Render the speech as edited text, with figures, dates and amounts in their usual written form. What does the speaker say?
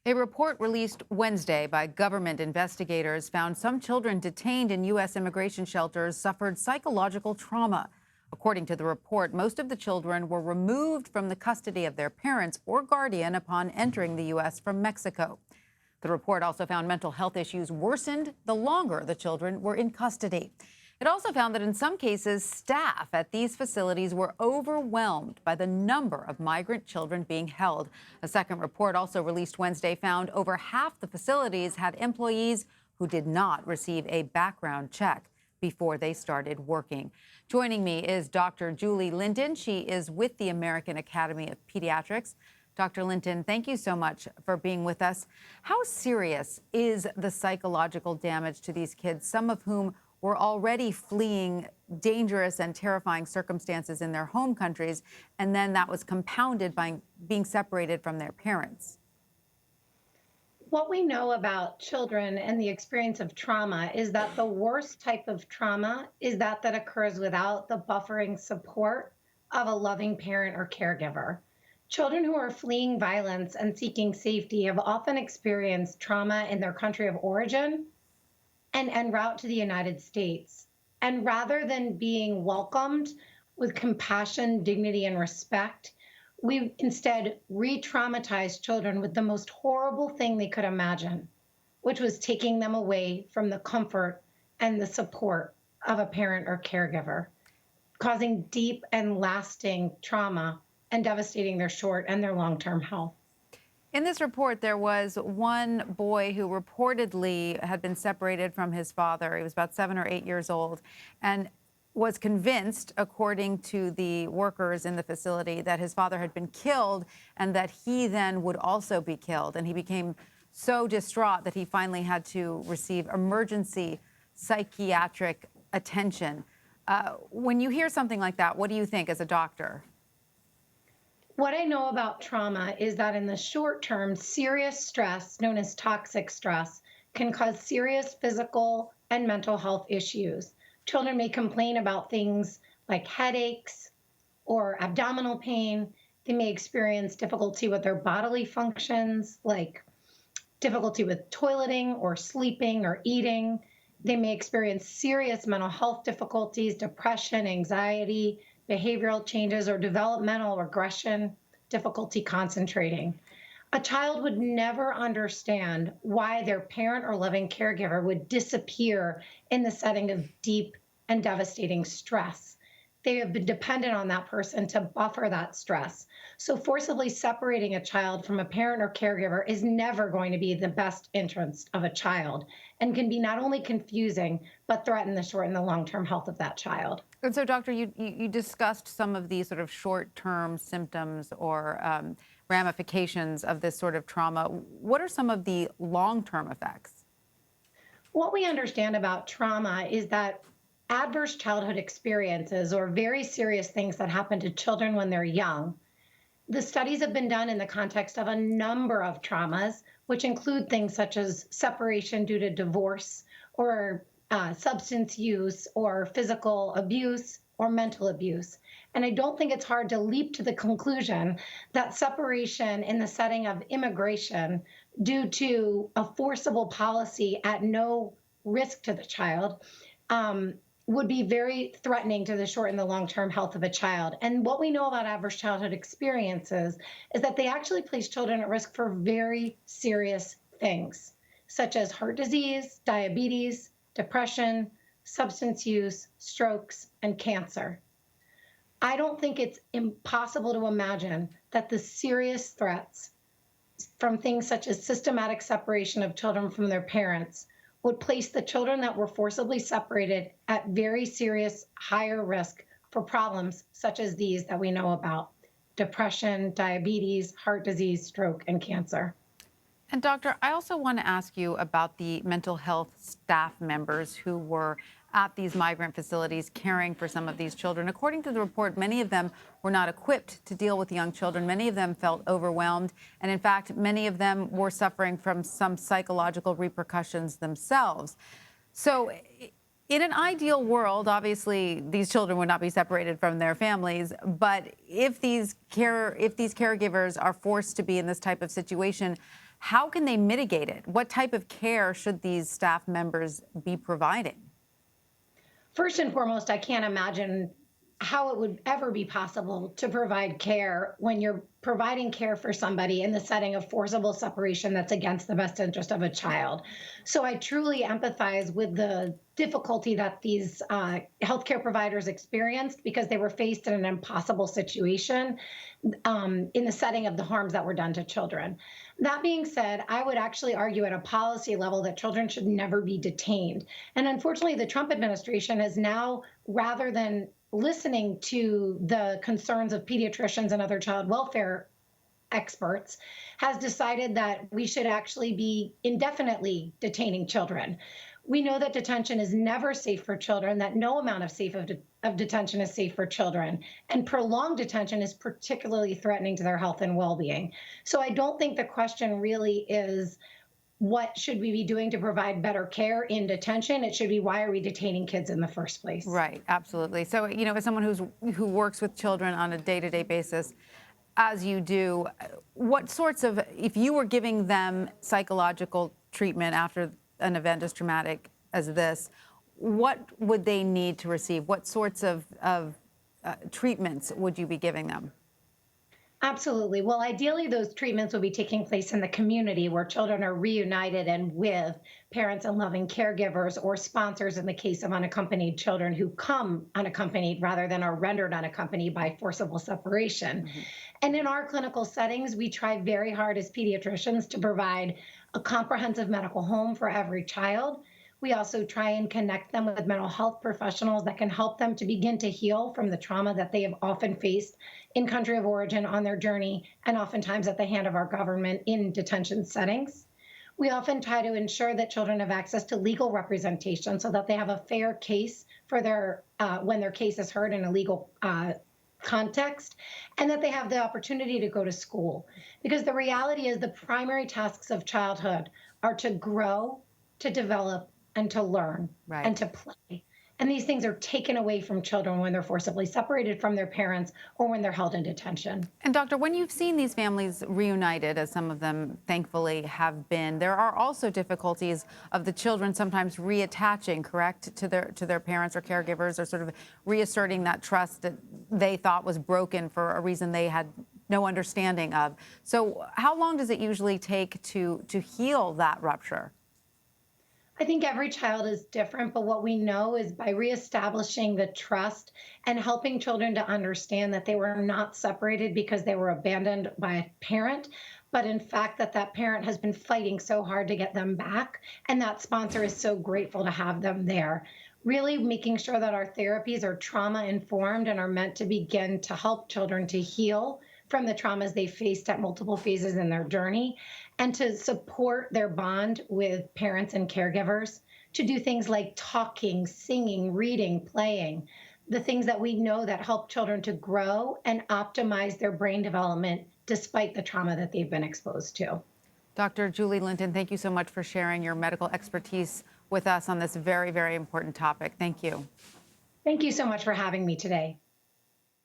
A report released Wednesday by government investigators found some children detained in U.S. immigration shelters suffered psychological trauma. According to the report, most of the children were removed from the custody of their parents or guardian upon entering the U.S. from Mexico. The report also found mental health issues worsened the longer the children were in custody. It also found that in some cases, staff at these facilities were overwhelmed by the number of migrant children being held. A second report, also released Wednesday, found over half the facilities had employees who did not receive a background check before they started working. Joining me is Dr. Julie Linton. She is with the American Academy of Pediatrics. Dr. Linton, thank you so much for being with us. How serious is the psychological damage to these kids, some of whom were already fleeing dangerous and terrifying circumstances in their home countries, and then that was compounded by being separated from their parents? What we know about children and the experience of trauma is that the worst type of trauma is that occurs without the buffering support of a loving parent or caregiver. Children who are fleeing violence and seeking safety have often experienced trauma in their country of origin and en route to the United States. And rather than being welcomed with compassion, dignity, and respect, we instead re-traumatized children with the most horrible thing they could imagine, which was taking them away from the comfort and the support of a parent or caregiver, causing deep and lasting trauma and devastating their short and their long-term health. In this report, there was one boy who reportedly had been separated from his father. He was about 7 or 8 years old and was convinced, according to the workers in the facility, that his father had been killed and that he then would also be killed. And he became so distraught that he finally had to receive emergency psychiatric attention. When you hear something like that, what do you think as a doctor? What I know about trauma is that in the short term, serious stress, known as toxic stress, can cause serious physical and mental health issues. Children may complain about things like headaches or abdominal pain. They may experience difficulty with their bodily functions, like difficulty with toileting or sleeping or eating. They may experience serious mental health difficulties, depression, anxiety, behavioral changes, or developmental regression, difficulty concentrating. A child would never understand why their parent or loving caregiver would disappear in the setting of deep and devastating stress. They have been dependent on that person to buffer that stress. So forcibly separating a child from a parent or caregiver is never going to be the best interest of a child and can be not only confusing, but threaten the short and the long-term health of that child. And so, Doctor, you discussed some of these sort of short-term symptoms or ramifications of this sort of trauma. What are some of the long-term effects? What we understand about trauma is that adverse childhood experiences or very serious things that happen to children when they're young. The studies have been done in the context of a number of traumas, which include things such as separation due to divorce or substance use or physical abuse or mental abuse. And I don't think it's hard to leap to the conclusion that separation in the setting of immigration due to a forcible policy at no risk to the child would be very threatening to the short and the long-term health of a child. And what we know about adverse childhood experiences is that they actually place children at risk for very serious things, such as heart disease, diabetes, depression, substance use, strokes, and cancer. I don't think it's impossible to imagine that the serious threats from things such as systematic separation of children from their parents would place the children that were forcibly separated at very serious, higher risk for problems such as these that we know about: depression, diabetes, heart disease, stroke, and cancer. And Doctor, I also want to ask you about the mental health staff members who were at these migrant facilities caring for some of these children. According to the report, many of them were not equipped to deal with young children. Many of them felt overwhelmed. And in fact, many of them were suffering from some psychological repercussions themselves. So in an ideal world, obviously, these children would not be separated from their families. But if these caregivers are forced to be in this type of situation, How can they mitigate it? What type of care should these staff members be providing? First and foremost, I can't imagine how it would ever be possible to provide care when you're providing care for somebody in the setting of forcible separation that's against the best interest of a child. So I truly empathize with the difficulty that these healthcare providers experienced because they were faced in an impossible situation in the setting of the harms that were done to children. That being said, I would actually argue at a policy level that children should never be detained. And unfortunately, the Trump administration has now, rather than listening to the concerns of pediatricians and other child welfare experts, has decided that we should actually be indefinitely detaining children. We know that detention is never safe for children, that no amount of detention is safe for children, and prolonged detention is particularly threatening to their health and well-being. So I don't think the question really is, what should we be doing to provide better care in detention? It should be, why are we detaining kids in the first place? Right, absolutely. So, as someone who works with children on a day-to-day basis, as you do, what sorts of, if you were giving them psychological treatment after an event as traumatic as this, what would they need to receive? What sorts of treatments would you be giving them? Absolutely. Well, ideally, those treatments will be taking place in the community where children are reunited and with parents and loving caregivers or sponsors in the case of unaccompanied children who come unaccompanied rather than are rendered unaccompanied by forcible separation. Mm-hmm. And in our clinical settings, we try very hard as pediatricians to provide a comprehensive medical home for every child. We also try and connect them with mental health professionals that can help them to begin to heal from the trauma that they have often faced in country of origin on their journey, and oftentimes at the hand of our government in detention settings. We often try to ensure that children have access to legal representation so that they have a fair case for their when their case is heard in a legal context, and that they have the opportunity to go to school. Because the reality is the primary tasks of childhood are to grow, to develop, and to learn, right, and to play. And these things are taken away from children when they're forcibly separated from their parents or when they're held in detention. And doctor, when you've seen these families reunited, as some of them thankfully have been, there are also difficulties of the children sometimes reattaching, correct, to their parents or caregivers, or sort of reasserting that trust that they thought was broken for a reason they had no understanding of. So how long does it usually take to heal that rupture? I think every child is different, but what we know is by reestablishing the trust and helping children to understand that they were not separated because they were abandoned by a parent, but in fact that parent has been fighting so hard to get them back, and that sponsor is so grateful to have them there. Really making sure that our therapies are trauma-informed and are meant to begin to help children to heal from the traumas they faced at multiple phases in their journey, and to support their bond with parents and caregivers, to do things like talking, singing, reading, playing, the things that we know that help children to grow and optimize their brain development despite the trauma that they've been exposed to. Dr. Julie Linton, thank you so much for sharing your medical expertise with us on this very, very important topic. Thank you. Thank you so much for having me today.